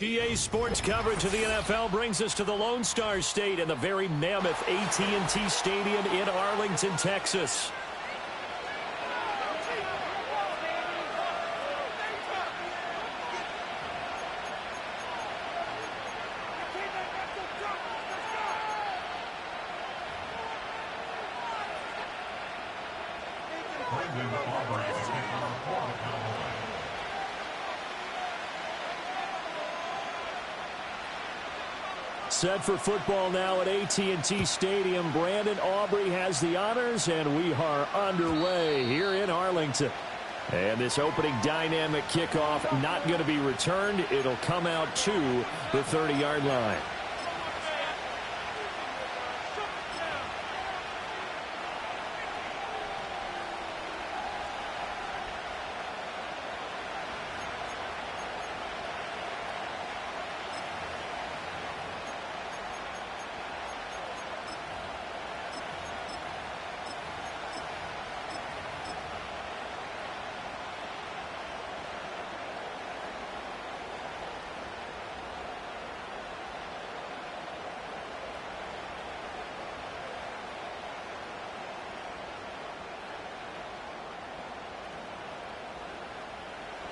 EA Sports coverage of the NFL brings us to the Lone Star State and the very mammoth AT&T Stadium in Arlington, Texas. Set for football now at AT&T Stadium. Brandon Aubrey has the honors, and we are underway here in Arlington. And this opening dynamic kickoff not going to be returned. It'll come out to the 30-yard line.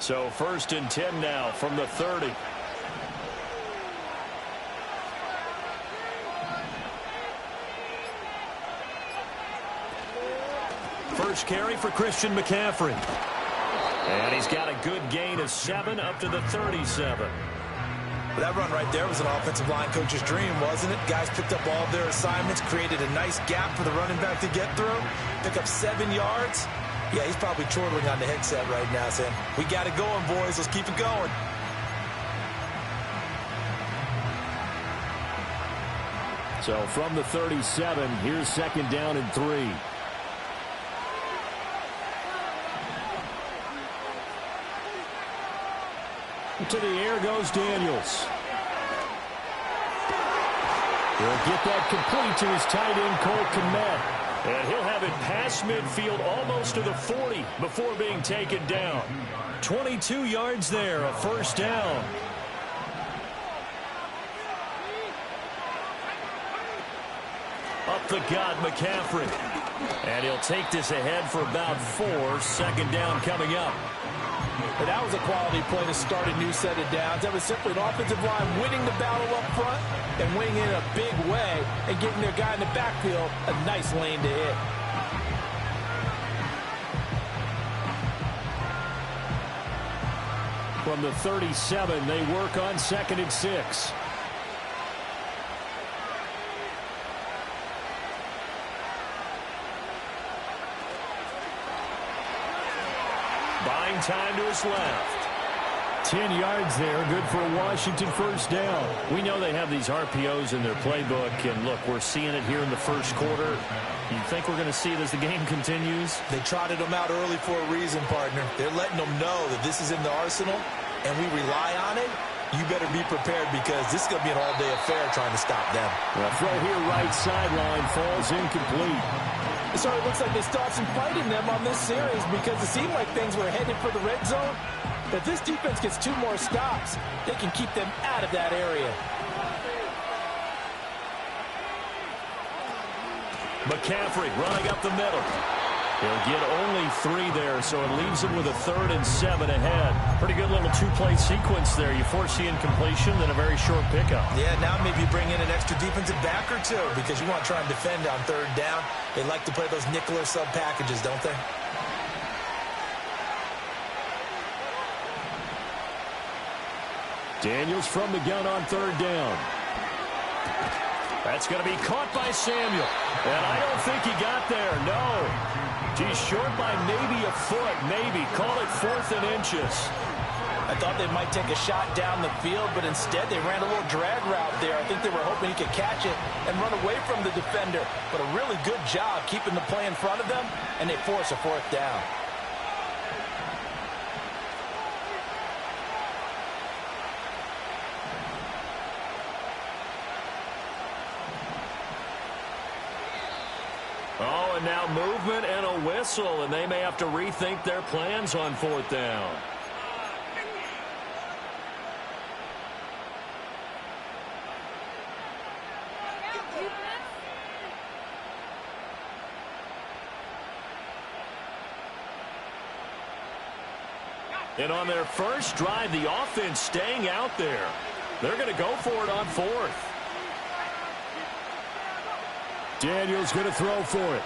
So 1st and 10 now from the 30. First carry for Christian McCaffrey. And he's got a good gain of 7 up to the 37. Well, that run right there was an offensive line coach's dream, wasn't it? Guys picked up all of their assignments, created a nice gap for the running back to get through, pick up 7 yards. Yeah, he's probably chortling on the headset right now, saying, we got it going, boys. Let's keep it going. So from the 37, here's 2nd down and 3. To the air goes Daniels. He'll get that complete to his tight end, Cole Kmet. And he'll have it past midfield almost to the 40 before being taken down. 22 yards there, a 1st down. Up the gut, McCaffrey. And he'll take this ahead for about 4. 2nd down coming up. But that was a quality play to start a new set of downs. That was simply an offensive line winning the battle up front and winning it in a big way and giving their guy in the backfield a nice lane to hit. From the 37, they work on 2nd and 6. Buying time to his left. 10 yards there, good for a Washington 1st down. We know they have these RPOs in their playbook, and look, we're seeing it here in the 1st quarter. You think we're going to see it as the game continues? They trotted them out early for a reason, partner. They're letting them know that this is in the arsenal, and we rely on it. You better be prepared because this is going to be an all-day affair trying to stop them. Well, throw here right sideline falls incomplete. So it looks like they still have some fight in them on this series because it seemed like things were headed for the red zone. If this defense gets 2 more stops, they can keep them out of that area. McCaffrey running up the middle. He'll get only 3 there, so it leaves him with a 3rd and 7 ahead. Pretty good little 2-play sequence there. You force the incompletion, then a very short pickup. Yeah, now maybe you bring in an extra defensive back or 2 because you want to try and defend on 3rd down. They like to play those nickel or sub packages, don't they? Daniels from the gun on 3rd down. That's going to be caught by Samuel. And I don't think he got there, no. He's short by maybe a foot, maybe. Call it 4th and inches. I thought they might take a shot down the field, but instead they ran a little drag route there. I think they were hoping he could catch it and run away from the defender. But a really good job keeping the play in front of them, and they force a 4th down. Oh, and now movement and a whistle, and they may have to rethink their plans on 4th down. And on their first drive, the offense staying out there. They're going to go for it on fourth. Daniels going to throw for it.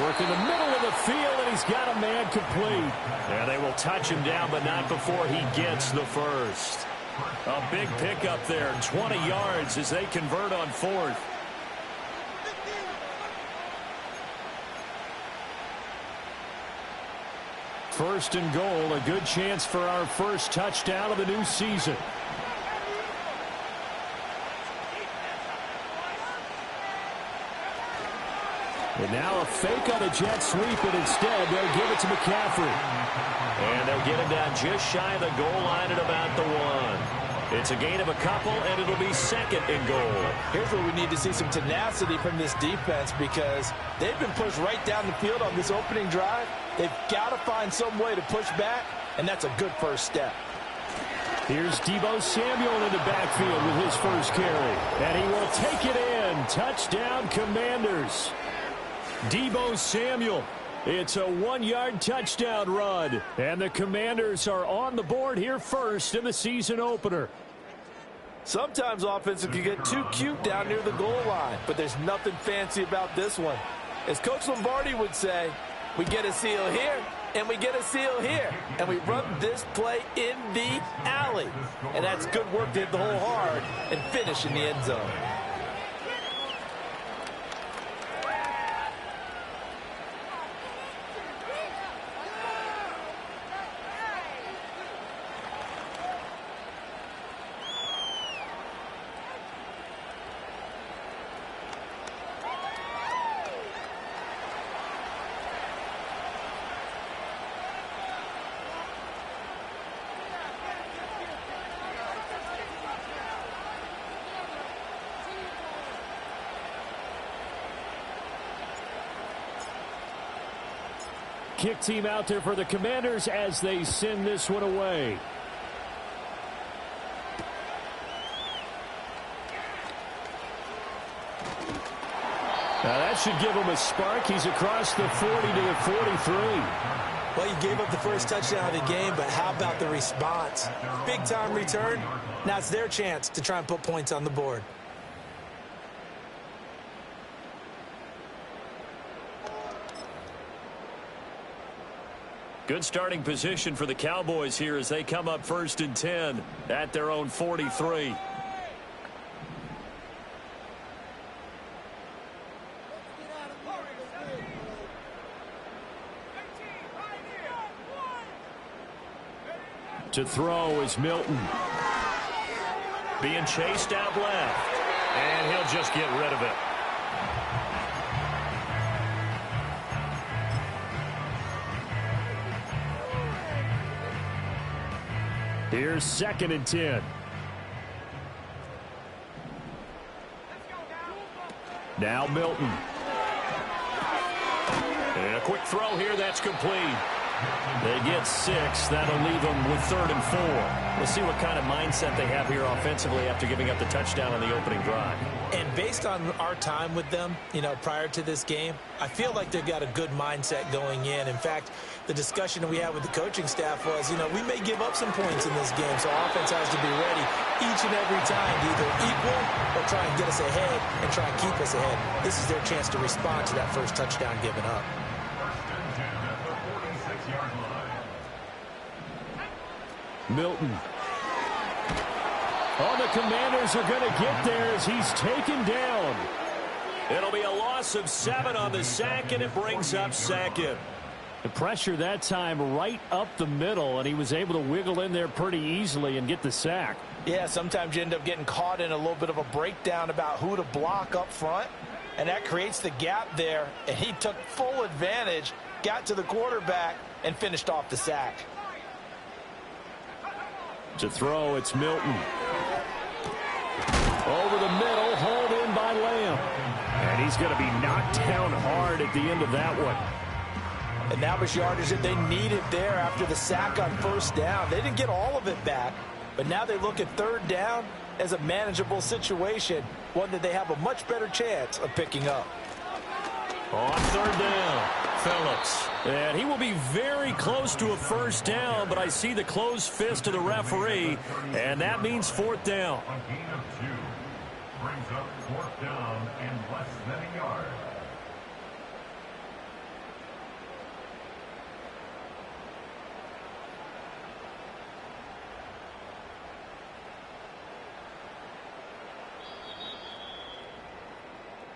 Work in the middle of the field, and he's got a man complete. And they will touch him down, but not before he gets the first. A big pickup there, 20 yards as they convert on fourth. First and goal, a good chance for our first touchdown of the new season. And now a fake on a jet sweep, and instead they'll give it to McCaffrey. And they'll get him down just shy of the goal line at about the 1. It's a gain of a couple, and it'll be second and goal. Here's where we need to see some tenacity from this defense, because they've been pushed right down the field on this opening drive. They've got to find some way to push back, and that's a good first step. Here's Deebo Samuel in the backfield with his first carry. And he will take it in. Touchdown, Commanders. Deebo Samuel. It's a 1-yard touchdown run. And the Commanders are on the board here first in the season opener. Sometimes offenses can get too cute down near the goal line, but there's nothing fancy about this one. As Coach Lombardi would say, we get a seal here, and we get a seal here. And we run this play in the alley. And that's good work to hit the hole hard and finish in the end zone. Kick team out there for the Commanders as they send this one away. Now that should give him a spark. He's across the 40 to the 43. Well, you gave up the first touchdown of the game, but how about the response? Big-time return. Now it's their chance to try and put points on the board. Good starting position for the Cowboys here as they come up first and 10 at their own 43. To throw is Milton. Being chased out left. And he'll just get rid of it. Here's second and 10. Now Milton. And a quick throw here, that's complete. They get 6. That'll leave them with 3rd and 4. We'll see what kind of mindset they have here offensively after giving up the touchdown on the opening drive. And based on our time with them, prior to this game, I feel like they've got a good mindset going in. In fact, the discussion that we had with the coaching staff was, we may give up some points in this game, so offense has to be ready each and every time to either equal or try and get us ahead and try and keep us ahead. This is their chance to respond to that first touchdown given up. Milton. Oh, the Commanders are going to get there as he's taken down. It'll be a loss of 7 on the sack, and it brings up second. The pressure that time right up the middle, and he was able to wiggle in there pretty easily and get the sack. Yeah, sometimes you end up getting caught in a little bit of a breakdown about who to block up front, and that creates the gap there, and he took full advantage, got to the quarterback, and finished off the sack. To throw, it's Milton. Over the middle, hauled in by Lamb. And he's going to be knocked down hard at the end of that one. And that was yardage that they needed there after the sack on first down. They didn't get all of it back, but now they look at 3rd down as a manageable situation, one that they have a much better chance of picking up. On 3rd down, Phillips. And he will be very close to a first down, but I see the closed fist of the referee, and that means fourth down. A gain of 2 brings up fourth down and less than a yard.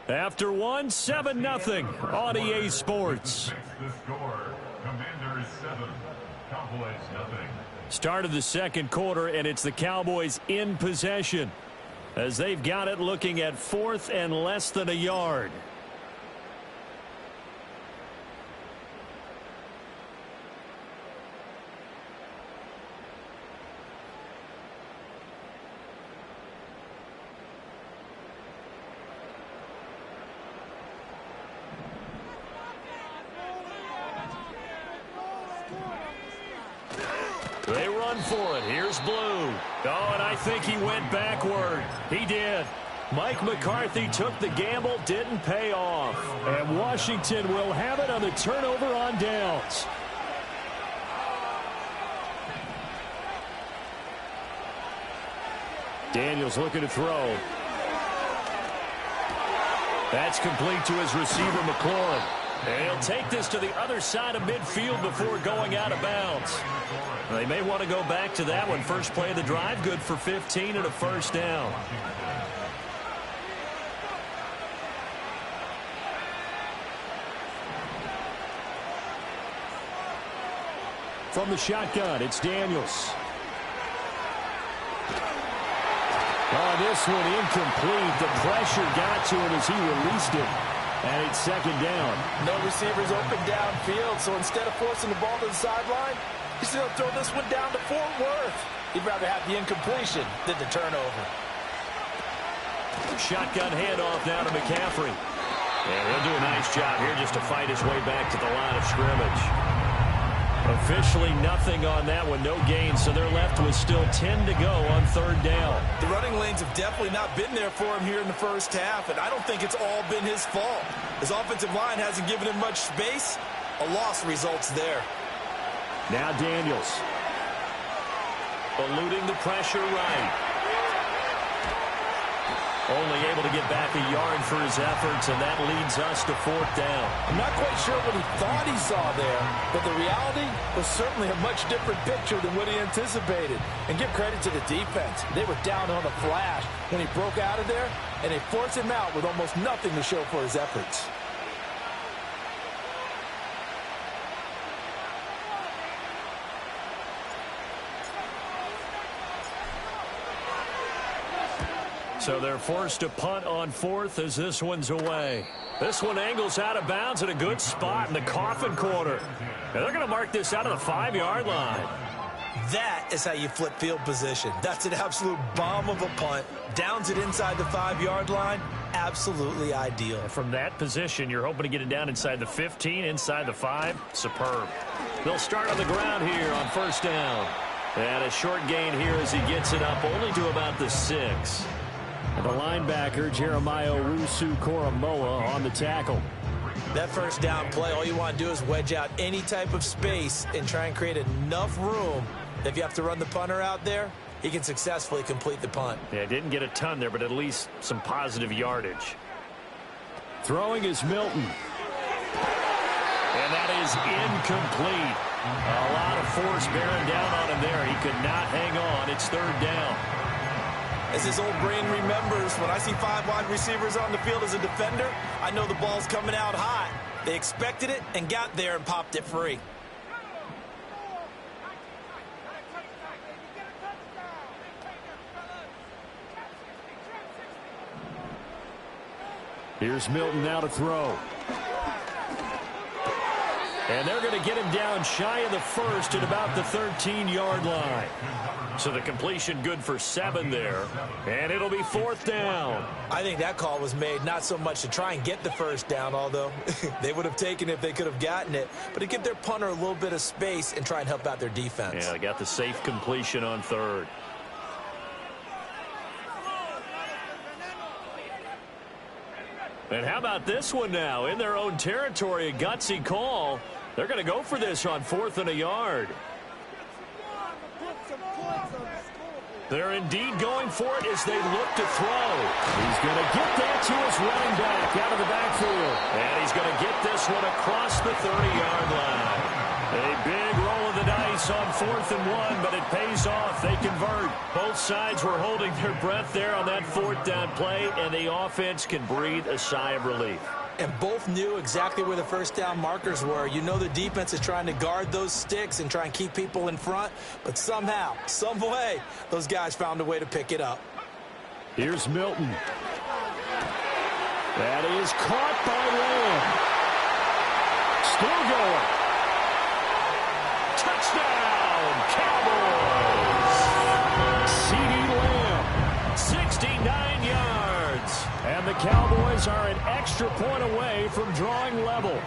After one, 7-0 on EA Sports. The score, Commanders 7, Cowboys nothing. Start of the second quarter, and it's the Cowboys in possession as they've got it looking at fourth and less than a yard. They run for it. Here's Blue. Oh, and I think he went backward. He did. Mike McCarthy took the gamble, didn't pay off. And Washington will have it on the turnover on downs. Daniels looking to throw. That's complete to his receiver, McLaurin. And he'll take this to the other side of midfield before going out of bounds. They may want to go back to that one. First play of the drive, good for 15 and a first down. From the shotgun, it's Daniels. Oh, this one incomplete. The pressure got to him as he released it. And it's second down. No receivers open downfield, so instead of forcing the ball to the sideline, he's going to throw this one down to Fort Worth. He'd rather have the incompletion than the turnover. Shotgun handoff now to McCaffrey. And he'll do a nice job here just to fight his way back to the line of scrimmage. Officially nothing on that one, no gain, so they're left with still 10 to go on third down. The running lanes have definitely not been there for him here in the first half, and I don't think it's all been his fault. His offensive line hasn't given him much space. A loss results there. Now Daniels. Eluding the pressure right. Only able to get back a yard for his efforts, and that leads us to fourth down. I'm not quite sure what he thought he saw there, but the reality was certainly a much different picture than what he anticipated. And give credit to the defense. They were down on the flash when he broke out of there, and they forced him out with almost nothing to show for his efforts. So they're forced to punt on fourth as this one's away. This one angles out of bounds at a good spot in the coffin corner. And they're going to mark this out of the 5-yard line. That is how you flip field position. That's an absolute bomb of a punt. Downs it inside the 5-yard line. Absolutely ideal. From that position, you're hoping to get it down inside the 15, inside the 5. Superb. They'll start on the ground here on first down. And a short gain here as he gets it up only to about the 6. And the linebacker, Jeremiah Owusu-Koramoah, on the tackle. That first down play, all you want to do is wedge out any type of space and try and create enough room. If you have to run the punter out there, he can successfully complete the punt. Yeah, didn't get a ton there, but at least some positive yardage. Throwing is Milton. And that is incomplete. A lot of force bearing down on him there. He could not hang on. It's third down. As his old brain remembers, when I see 5 wide receivers on the field as a defender, I know the ball's coming out hot. They expected it and got there and popped it free. Here's Milton now to throw. And they're going to get him down shy of the first at about the 13-yard line. So the completion good for 7 there. And it'll be fourth down. I think that call was made not so much to try and get the first down, although they would have taken it if they could have gotten it, but to give their punter a little bit of space and try and help out their defense. Yeah, they got the safe completion on third. And how about this one now? In their own territory, a gutsy call. They're going to go for this on 4th and a yard. They're indeed going for it as they look to throw. He's going to get that to his running back out of the backfield. And he's going to get this one across the 30-yard line. A big roll of the dice on 4th and 1, but it pays off. They convert. Both sides were holding their breath there on that 4th down play, and the offense can breathe a sigh of relief. And both knew exactly where the first down markers were. You know the defense is trying to guard those sticks and try and keep people in front, but somehow, some way, those guys found a way to pick it up. Here's Milton. That is caught by Lamb. Still going. Touchdown, Cowboys! C.D. Lamb, 69 yards. And the Cowboys are an extra point away from drawing level.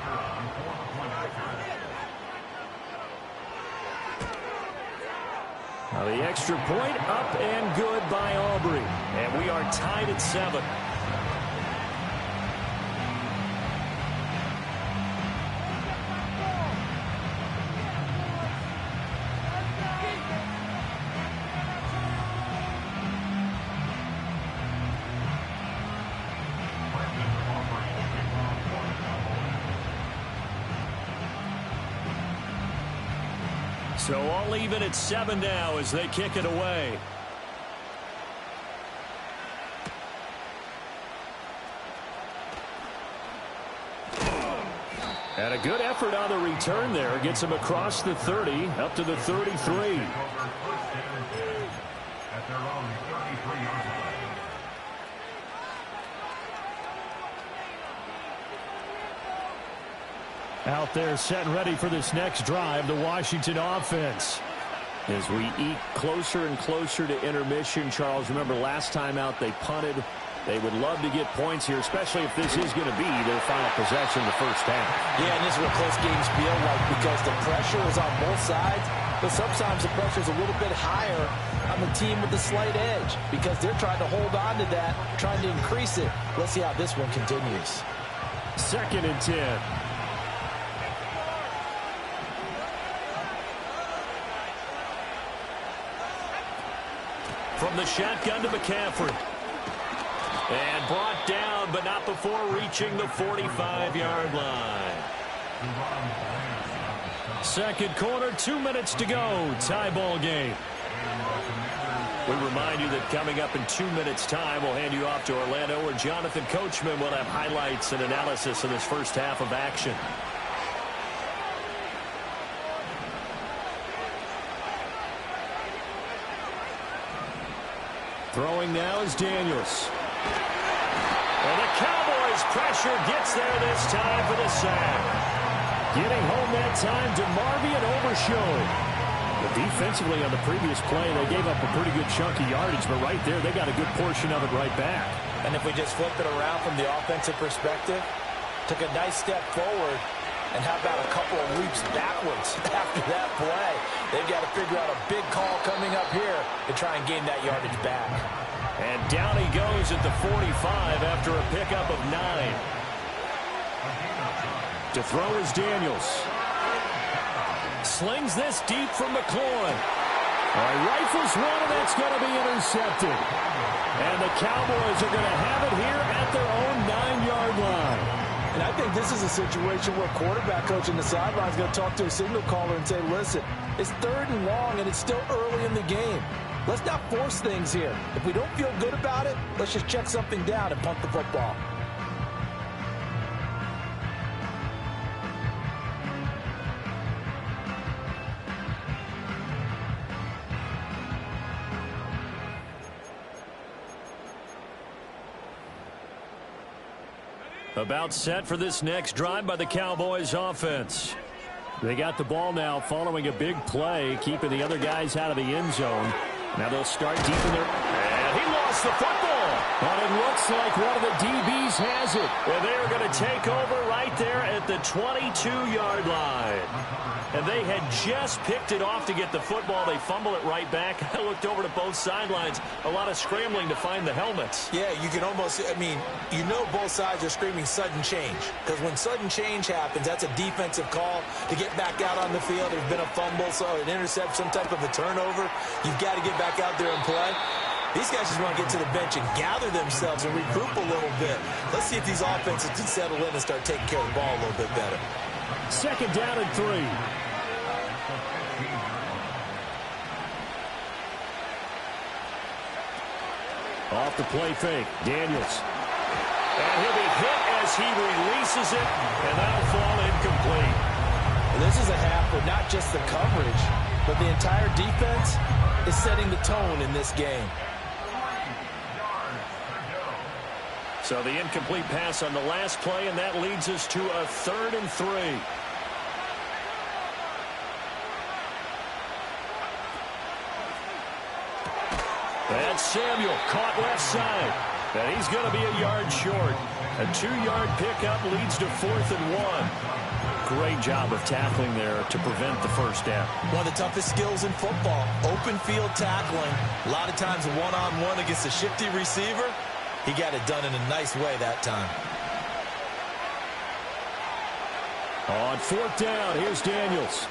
Now the extra point up and good by Aubrey. And we are tied at 7. So all even at 7 now as they kick it away. And a good effort on the return there. Gets him across the 30, up to the 33. At their own 33-yard line. Out there set and ready for this next drive, the Washington offense. As we eke closer and closer to intermission, Charles, remember last time out they punted. They would love to get points here, especially if this is going to be their final possession the first half. Yeah, and this is what close games feel like because the pressure is on both sides, but sometimes the pressure is a little bit higher on the team with the slight edge because they're trying to hold on to that, trying to increase it. Let's see how this one continues. 2nd and 10. From the shotgun to McCaffrey. And brought down, but not before reaching the 45-yard line. Second quarter, 2 minutes to go. Tie ball game. We remind you that coming up in 2 minutes' time, we'll hand you off to Orlando, where Jonathan Coachman will have highlights and analysis of this first half of action. Throwing now is Daniels. And the Cowboys pressure gets there this time for the sack. Getting home that time to Marvian Overshown. But defensively on the previous play, they gave up a pretty good chunk of yardage, but right there they got a good portion of it right back. And if we just flip it around from the offensive perspective, took a nice step forward, and how about a couple of leaps backwards after that play? They've got to figure out a big call coming up here to try and gain that yardage back. And down he goes at the 45 after a pickup of 9. To throw is Daniels. Slings this deep from McLaurin. Rifles one, and that's going to be intercepted. And the Cowboys are going to have it here at their own 9-yard line. And I think this is a situation where quarterback coach in the sideline is going to talk to a signal caller and say, listen, it's 3rd and long, and it's still early in the game. Let's not force things here. If we don't feel good about it, let's just check something down and punt the football. About set for this next drive by the Cowboys offense. They got the ball now following a big play, keeping the other guys out of the end zone. Now they'll start deep in there. And he lost the football. And it looks like one of the DBs has it. And they're going to take over right there at the 22-yard line. And they had just picked it off to get the football. They fumble it right back. I looked over to both sidelines. A lot of scrambling to find the helmets. Yeah, you can almost, I mean, you know both sides are screaming sudden change. Because when sudden change happens, that's a defensive call to get back out on the field. There's been a fumble, so an intercept, some type of a turnover. You've got to get back out there and play. These guys just want to get to the bench and gather themselves and regroup a little bit. Let's see if these offenses can settle in and start taking care of the ball a little bit better. 2nd down and 3. Off the play fake, Daniels. And he'll be hit as he releases it, and that'll fall incomplete. Well, this is a half where not just the coverage, but the entire defense is setting the tone in this game. So the incomplete pass on the last play, and that leads us to a 3rd and 3. That's Samuel, caught left side. And he's going to be a yard short. A 2-yard pickup leads to 4th and 1. Great job of tackling there to prevent the first down. One of the toughest skills in football, open field tackling. A lot of times one-on-one against a shifty receiver. He got it done in a nice way that time. On 4th down, here's Daniels.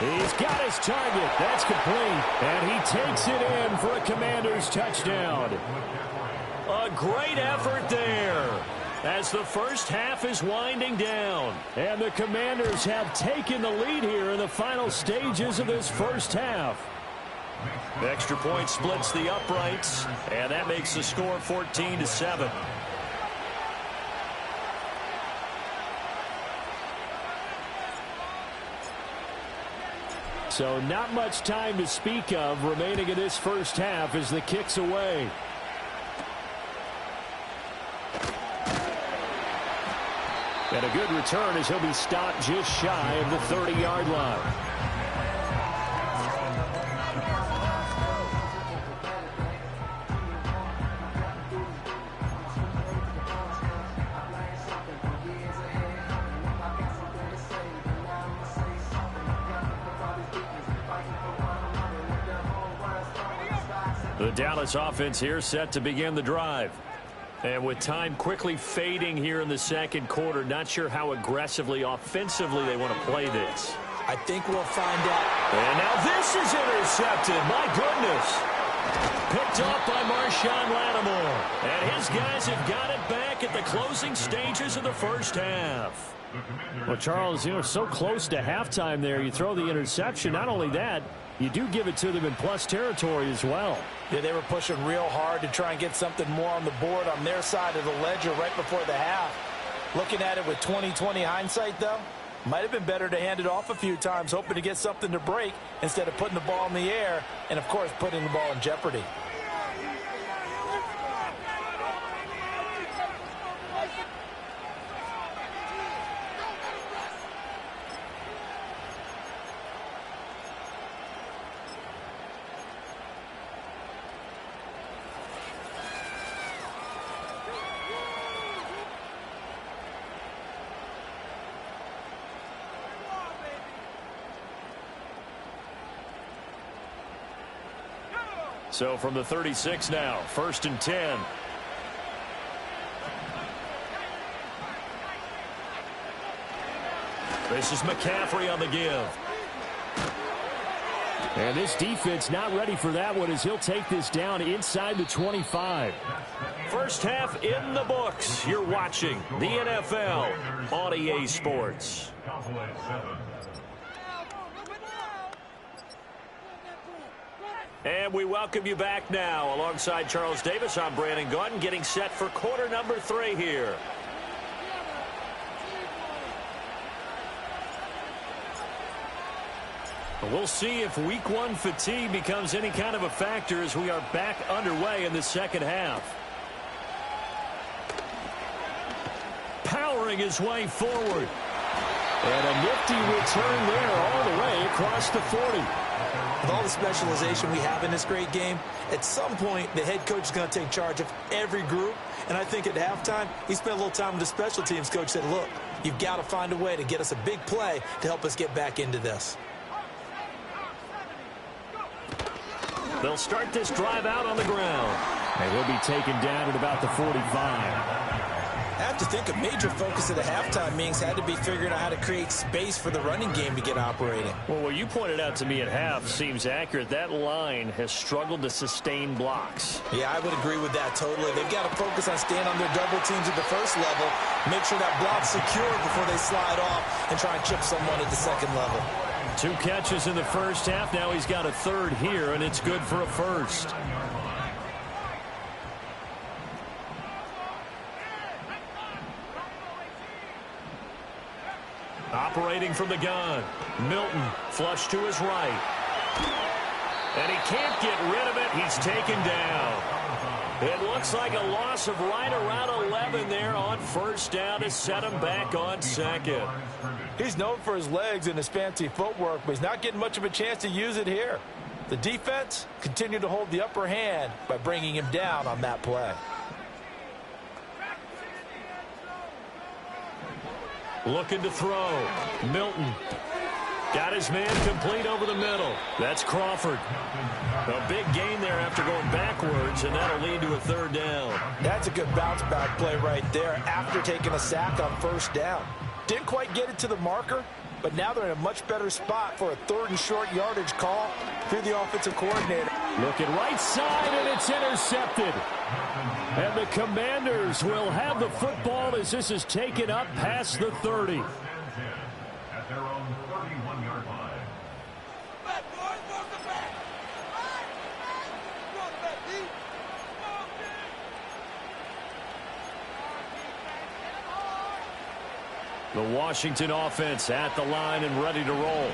He's got his target. That's complete. And he takes it in for a Commanders touchdown. A great effort there as the first half is winding down. And the Commanders have taken the lead here in the final stages of this first half. The extra point splits the uprights, and that makes the score 14-7. So not much time to speak of remaining in this first half as the kick's away. And a good return as he'll be stopped just shy of the 30-yard line. The Dallas offense here set to begin the drive. And with time quickly fading here in the second quarter, not sure how aggressively, offensively they want to play this. I think we'll find out. And now this is intercepted. My goodness. Picked off by Marshawn Lattimore. And his guys have got it back at the closing stages of the first half. Well, Charles, so close to halftime there. You throw the interception. Not only that, you do give it to them in plus territory as well. Yeah, they were pushing real hard to try and get something more on the board on their side of the ledger right before the half. Looking at it with 20/20 hindsight, though, might have been better to hand it off a few times, hoping to get something to break instead of putting the ball in the air and, of course, putting the ball in jeopardy. So from the 36 now, 1st and 10. This is McCaffrey on the give. And this defense not ready for that one as he'll take this down inside the 25. First half in the books. You're watching the NFL on EA Sports. And we welcome you back now. Alongside Charles Davis, I'm Brandon Gaudin, getting set for quarter number 3 here. We'll see if week 1 fatigue becomes any kind of a factor as we are back underway in the second half. Powering his way forward. And a nifty return there all the way across the 40. With all the specialization we have in this great game, at some point the head coach is going to take charge of every group. And I think at halftime, he spent a little time with the special teams coach, said, look, you've got to find a way to get us a big play to help us get back into this. They'll start this drive out on the ground. And he'll be taken down at about the 45. I have to think a major focus of the halftime meetings had to be figuring out how to create space for the running game to get operating. Well, what you pointed out to me at half seems accurate. That line has struggled to sustain blocks. Yeah, I would agree with that totally. They've got to focus on staying on their double teams at the first level, make sure that block's secure before they slide off and try and chip someone at the second level. 2 catches in the first half. Now he's got a third here, and it's good for a first. Operating from the gun. Milton flush to his right. And he can't get rid of it. He's taken down. It looks like a loss of right around 11 there on first down to set him back on second. He's known for his legs and his fancy footwork, but he's not getting much of a chance to use it here. The defense continued to hold the upper hand by bringing him down on that play. Looking to throw. Milton. Got his man complete over the middle. That's Crawford. A big gain there after going backwards, and that'll lead to a third down. That's a good bounce-back play right there after taking a sack on first down. Didn't quite get it to the marker, but now they're in a much better spot for a 3rd and short yardage call through the offensive coordinator. Looking right side, and it's intercepted. And the Commanders will have the football as this is taken up past the 30. At their own 31-yard line. The Washington offense at the line and ready to roll.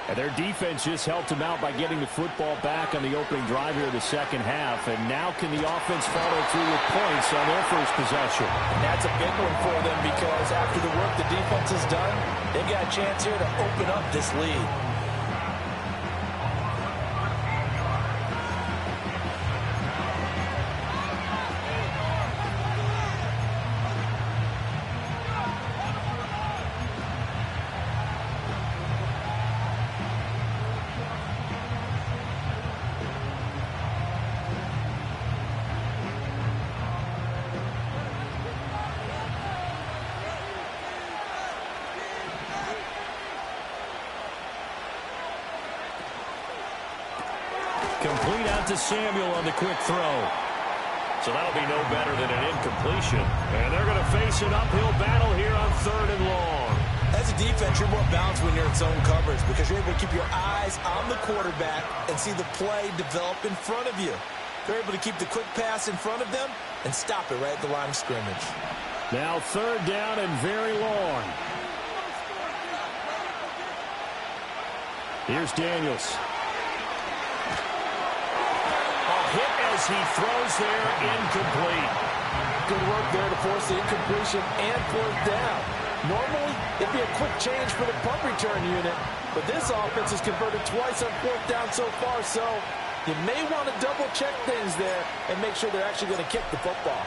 And their defense just helped them out by getting the football back on the opening drive here in the second half. And now can the offense follow through with points on their first possession? And that's a big one for them because after the work the defense has done, they've got a chance here to open up this lead. Complete out to Samuel on the quick throw. So that'll be no better than an incompletion. And they're going to face an uphill battle here on 3rd and long. As a defense, you're more balanced when you're in zone coverage because you're able to keep your eyes on the quarterback and see the play develop in front of you. They're able to keep the quick pass in front of them and stop it right at the line of scrimmage. Now 3rd down and very long. Here's Daniels. Hit as he throws there, incomplete. Good work there to force the incompletion and 4th down. Normally, it'd be a quick change for the punt return unit, but this offense has converted twice on 4th down so far, so you may want to double-check things there and make sure they're actually going to kick the football.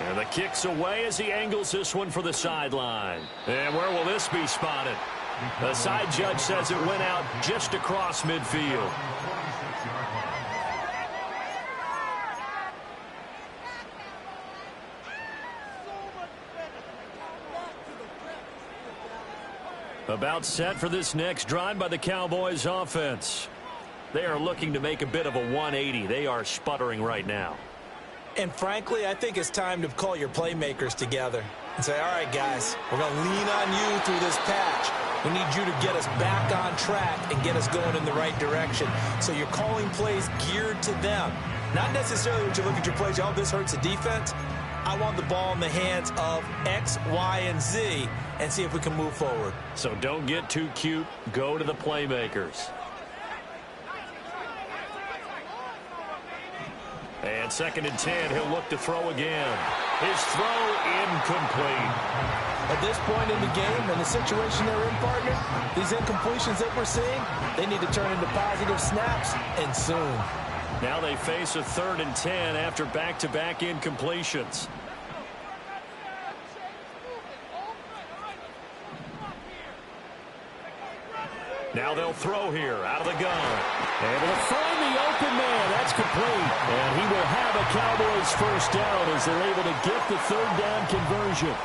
And the kick's away as he angles this one for the sideline. And where will this be spotted? The side judge says it went out just across midfield. About set for this next drive by the Cowboys offense. They are looking to make a bit of a 180. They are sputtering right now. And frankly, I think it's time to call your playmakers together and say, all right, guys, we're going to lean on you through this patch. We need you to get us back on track and get us going in the right direction. So you're calling plays geared to them. Not necessarily when you look at your plays, oh, this hurts the defense. I want the ball in the hands of X, Y, and Z and see if we can move forward. So don't get too cute. Go to the playmakers. And 2nd and 10, he'll look to throw again. His throw incomplete. At this point in the game and the situation they're in, partner, these incompletions that we're seeing, they need to turn into positive snaps, and soon. Now they face a 3rd and 10 after back-to-back incompletions. Now they'll throw here out of the gun. Able to find the open man. That's complete. And he will have a Cowboys first down as they're able to get the 3rd down conversion.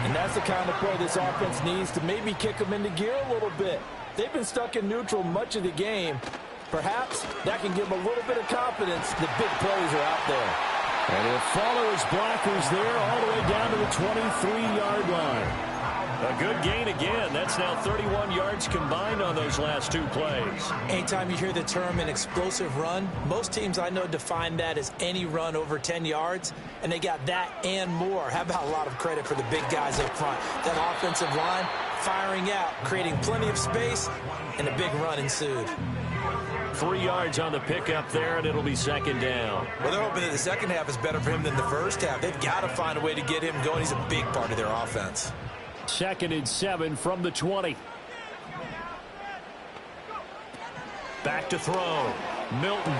And that's the kind of play this offense needs to maybe kick them into gear a little bit. They've been stuck in neutral much of the game. Perhaps that can give them a little bit of confidence that big plays are out there. And he'll follow his blockers there all the way down to the 23-yard line. A good gain again. That's now 31 yards combined on those last 2 plays. Anytime you hear the term an explosive run, most teams I know define that as any run over 10 yards, and they got that and more. How about a lot of credit for the big guys up front? That offensive line firing out, creating plenty of space, and a big run ensued. 3 yards on the pickup there, and it'll be 2nd down. Well, they're hoping that the second half is better for him than the first half. They've got to find a way to get him going. He's a big part of their offense. 2nd and 7 from the 20. Back to throw. Milton.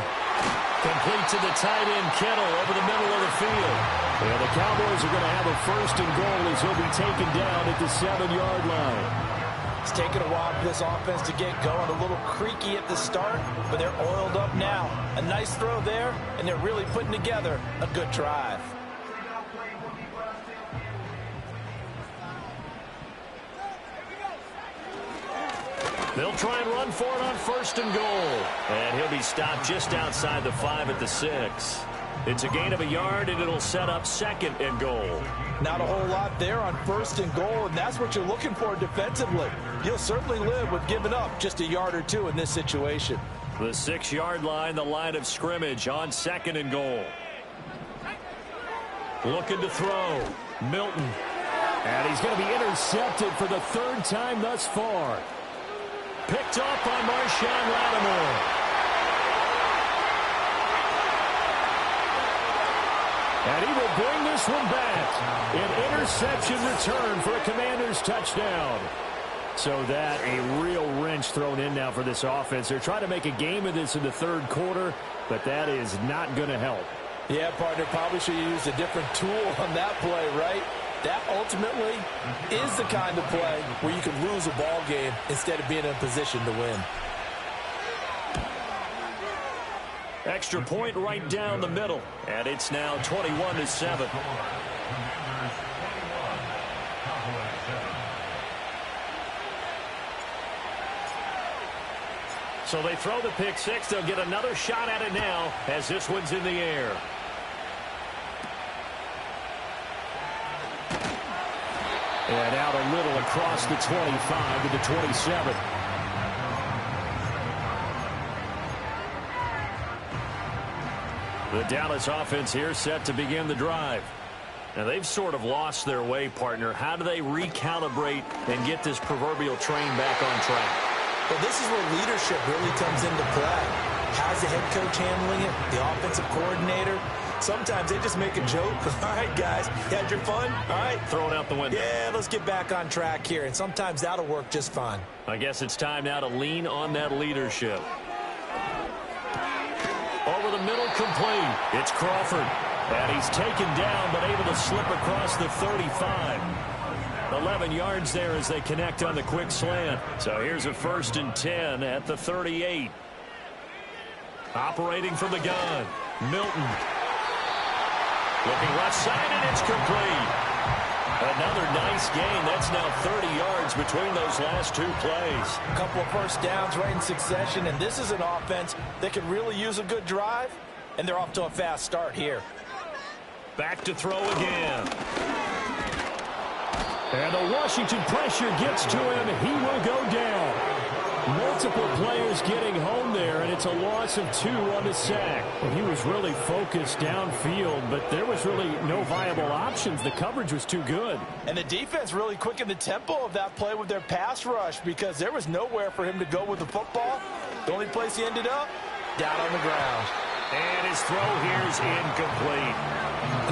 Complete to the tight end, Kittle, over the middle of the field. And the Cowboys are going to have a 1st and goal as he'll be taken down at the 7-yard line. It's taken a while for this offense to get going. A little creaky at the start, but they're oiled up now. A nice throw there, and they're really putting together a good drive. They'll try and run for it on 1st and goal. And he'll be stopped just outside the 5 at the 6. It's a gain of a yard, and it'll set up 2nd and goal. Not a whole lot there on 1st and goal, and that's what you're looking for defensively. You'll certainly live with giving up just a yard or 2 in this situation. The 6-yard line, the line of scrimmage on 2nd and goal. Looking to throw. Milton. And he's going to be intercepted for the 3rd time thus far. Picked off by Marshawn Lattimore. And he will bring this one back. An interception return for a Commanders touchdown. So that a real wrench thrown in now for this offense. They're trying to make a game of this in the 3rd quarter, but that is not going to help. Yeah, partner, probably should have used a different tool on that play, right? That ultimately is the kind of play where you can lose a ball game instead of being in a position to win. Extra point right down the middle, and it's now 21-7. So they throw the pick 6. They'll get another shot at it now as this one's in the air. And out a little across the 25 to the 27. The Dallas offense here set to begin the drive. Now they've sort of lost their way, partner. How do they recalibrate and get this proverbial train back on track? Well, this is where leadership really comes into play. How's the head coach handling it? The offensive coordinator? Sometimes they just make a joke. All right, guys, you had your fun? All right. Throw it out the window. Yeah, let's get back on track here. And sometimes that'll work just fine. I guess it's time now to lean on that leadership. Over the middle, complete. It's Crawford. And he's taken down, but able to slip across the 35. 11 yards there as they connect on the quick slant. So here's a 1st and 10 at the 38. Operating from the gun, Milton. Looking left side, and it's complete. Another nice gain. That's now 30 yards between those last 2 plays. A couple of first downs right in succession, and this is an offense that could really use a good drive, and they're off to a fast start here. Back to throw again. And the Washington pressure gets to him. He will go down. Multiple players getting home there, and it's a loss of 2 on the sack. Well, he was really focused downfield, but there was really no viable options. The coverage was too good. And the defense really quickened the tempo of that play with their pass rush because there was nowhere for him to go with the football. The only place he ended up, down on the ground. And his throw here is incomplete.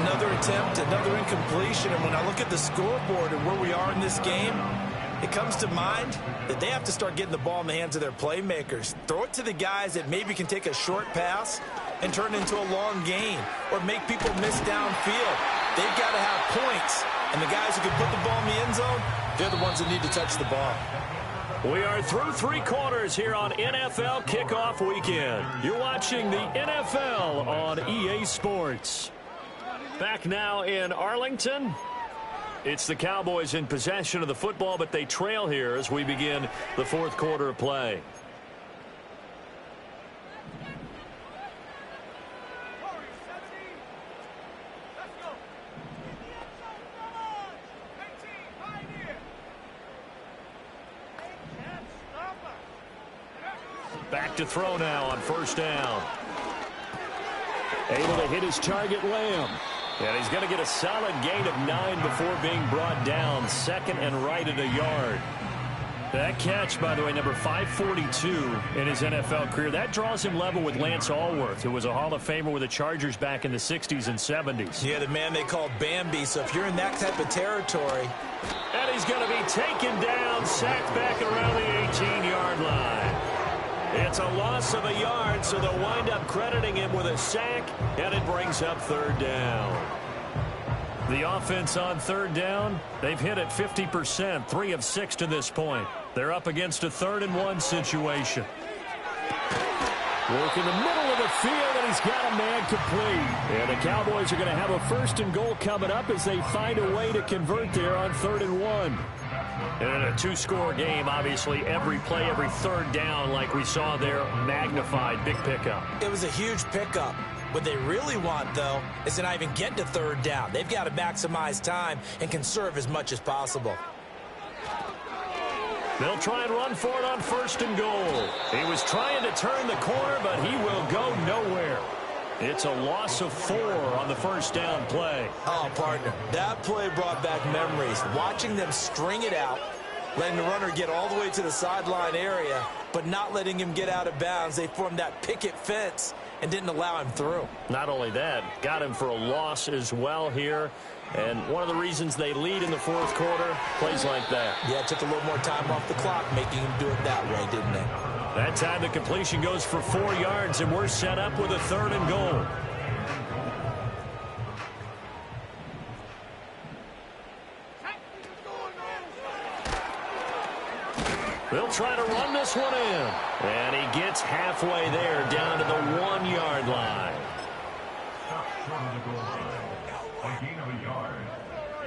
Another attempt, another incompletion. And when I look at the scoreboard and where we are in this game, it comes to mind that they have to start getting the ball in the hands of their playmakers. Throw it to the guys that maybe can take a short pass and turn it into a long gain or make people miss downfield. They've got to have points. And the guys who can put the ball in the end zone, they're the ones that need to touch the ball. We are through 3 quarters here on NFL Kickoff Weekend. You're watching the NFL on EA Sports. Back now in Arlington. It's the Cowboys in possession of the football, but they trail here as we begin the 4th quarter of play. Back to throw now on 1st down. Able to hit his target, Lamb. And he's going to get a solid gain of 9 before being brought down. 2nd and right at a yard. That catch, by the way, number 542 in his NFL career. That draws him level with Lance Allworth, who was a Hall of Famer with the Chargers back in the 60s and 70s. Yeah, the man they called Bambi. So if you're in that type of territory. And he's going to be taken down, sacked back around the 18-yard line. It's a loss of a yard, so they'll wind up crediting him with a sack, and it brings up 3rd down. The offense on 3rd down, they've hit it 50%, 3 of 6 to this point. They're up against a 3rd and 1 situation. Work in the middle of the field, and he's got a man complete. And the Cowboys are going to have a 1st and goal coming up as they find a way to convert there on 3rd and 1. And in a 2-score game, obviously, every play, every 3rd down, like we saw there, magnified. Big pickup. It was a huge pickup. What they really want, though, is to not even get to 3rd down. They've got to maximize time and conserve as much as possible. They'll try and run for it on 1st and goal. He was trying to turn the corner, but he will go nowhere. It's a loss of 4 on the 1st down play. Oh, partner, that play brought back memories. Watching them string it out, letting the runner get all the way to the sideline area, but not letting him get out of bounds. They formed that picket fence and didn't allow him through. Not only that, got him for a loss as well here. And one of the reasons they lead in the 4th quarter, plays like that. Yeah, it took a little more time off the clock, making him do it that way, didn't it? That time the completion goes for 4 yards, and we're set up with a 3rd and goal. They'll try to run this one in. And he gets halfway there, down to the 1-yard line. Stop short of the goal line. A gain of a yard.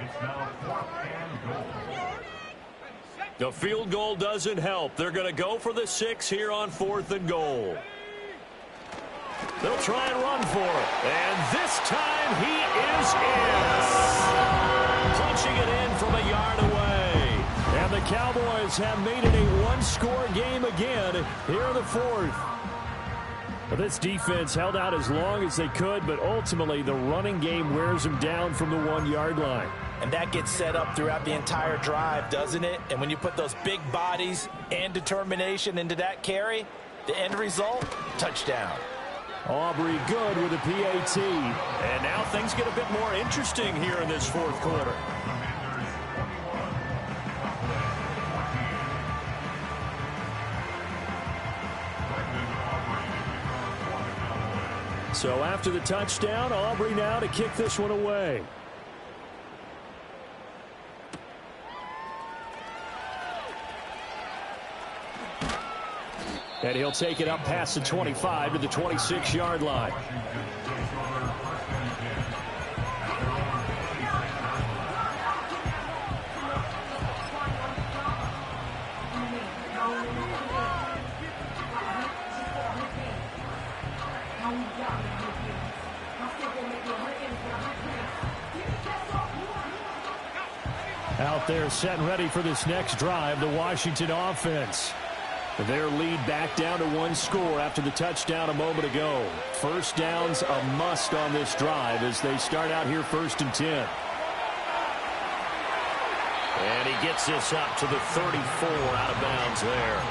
It's now 4th and goal. The field goal doesn't help. They're going to go for the 6 here on 4th and goal. They'll try and run for it. And this time he is in. Punching it in from a yard away. And the Cowboys have made it a 1-score game again here in the 4th. Well, this defense held out as long as they could, but ultimately the running game wears them down from the 1-yard line. And that gets set up throughout the entire drive, doesn't it? And when you put those big bodies and determination into that carry, the end result, touchdown. Aubrey good with a PAT. And now things get a bit more interesting here in this 4th quarter. So after the touchdown, Aubrey now to kick this one away. And he'll take it up past the 25 to the 26-yard line. Out there set and ready for this next drive, the Washington offense. Their lead back down to 1 score after the touchdown a moment ago. 1st down's a must on this drive as they start out here 1st and 10. And he gets this up to the 34 out of bounds there.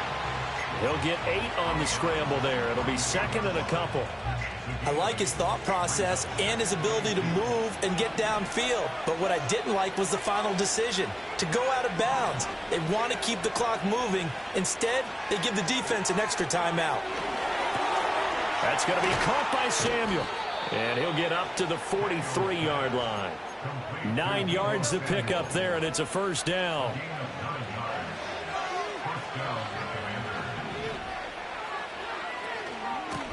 He'll get 8 on the scramble there. It'll be second and a couple. I like his thought process and his ability to move and get downfield. But what I didn't like was the final decision, to go out of bounds. They want to keep the clock moving. Instead, they give the defense an extra timeout. That's going to be caught by Samuel. And he'll get up to the 43-yard line. 9 yards to pick up there, and it's a first down.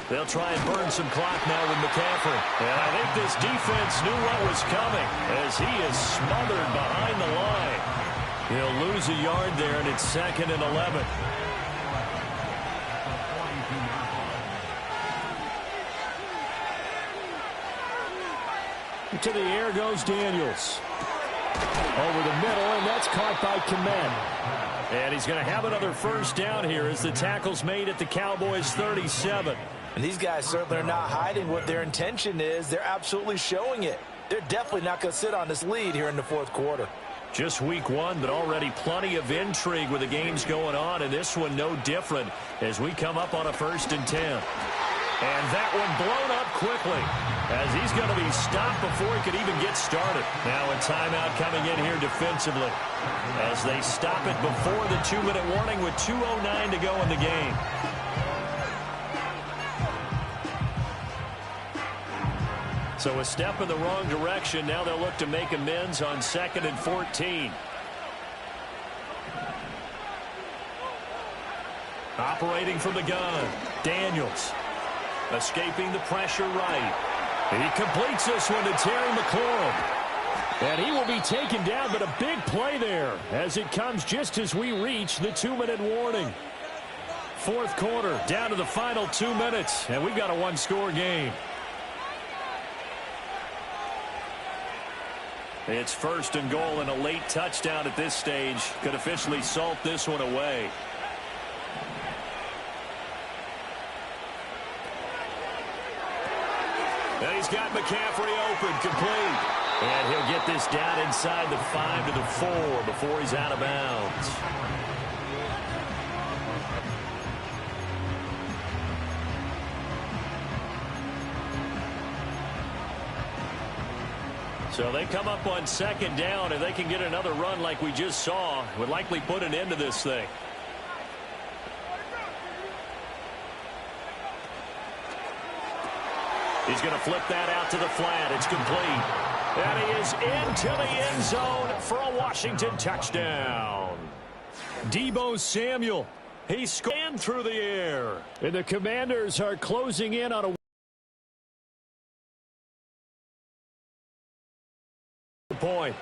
They'll try and burn some clock now with McCaffrey. And I think this defense knew what was coming as he is smothered behind the line. He'll lose a yard there, and it's second and 11. To the air goes Daniels. Over the middle, and that's caught by Kmet. And he's going to have another first down here as the tackle's made at the Cowboys' 37. And these guys certainly are not hiding what their intention is. They're absolutely showing it. They're definitely not going to sit on this lead here in the fourth quarter. Just week one, but already plenty of intrigue with the games going on, and this one no different as we come up on a 1st and 10. And that one blown up quickly as he's going to be stopped before he could even get started. Now a timeout coming in here defensively as they stop it before the 2-minute warning with 2:09 to go in the game. So a step in the wrong direction. Now they'll look to make amends on 2nd and 14. Operating from the gun, Daniels. Escaping the pressure right. He completes this one to Terry McLaurin. And he will be taken down, but a big play there as it comes just as we reach the 2-minute warning. Fourth quarter, down to the final 2 minutes, and we've got a one-score game. It's 1st and goal, and a late touchdown at this stage could officially salt this one away. And he's got McCaffrey open, complete. And he'll get this down inside the 5 to the 4 before he's out of bounds. So they come up on 2nd down, and they can get another run like we just saw. Would likely put an end to this thing. He's going to flip that out to the flat. It's complete. And he is into the end zone for a Washington touchdown. Deebo Samuel. He scanned through the air. And the Commanders are closing in on a point.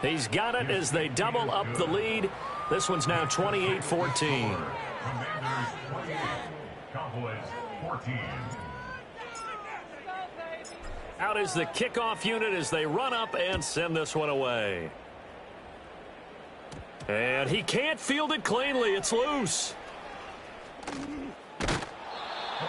He's got it as they double up the lead. This one's now 28-14. Commanders 28, Cowboys 14. Out is the kickoff unit as they run up and send this one away. And he can't field it cleanly. It's loose.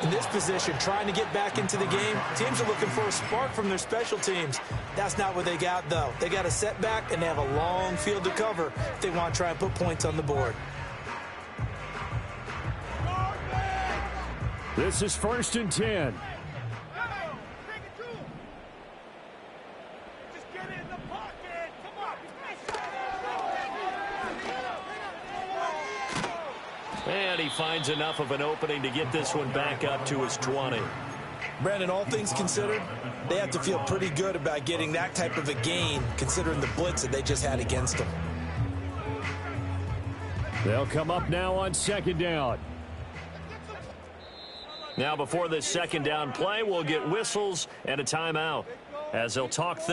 In this position, trying to get back into the game, teams are looking for a spark from their special teams. That's not what they got, though. They got a setback, and they have a long field to cover if they want to try and put points on the board. This is 1st and 10. And he finds enough of an opening to get this one back up to his 20. Brandon, all things considered, they have to feel pretty good about getting that type of a gain, considering the blitz that they just had against them. They'll come up now on 2nd down. Now before this 2nd down play, we'll get whistles and a timeout as they'll talk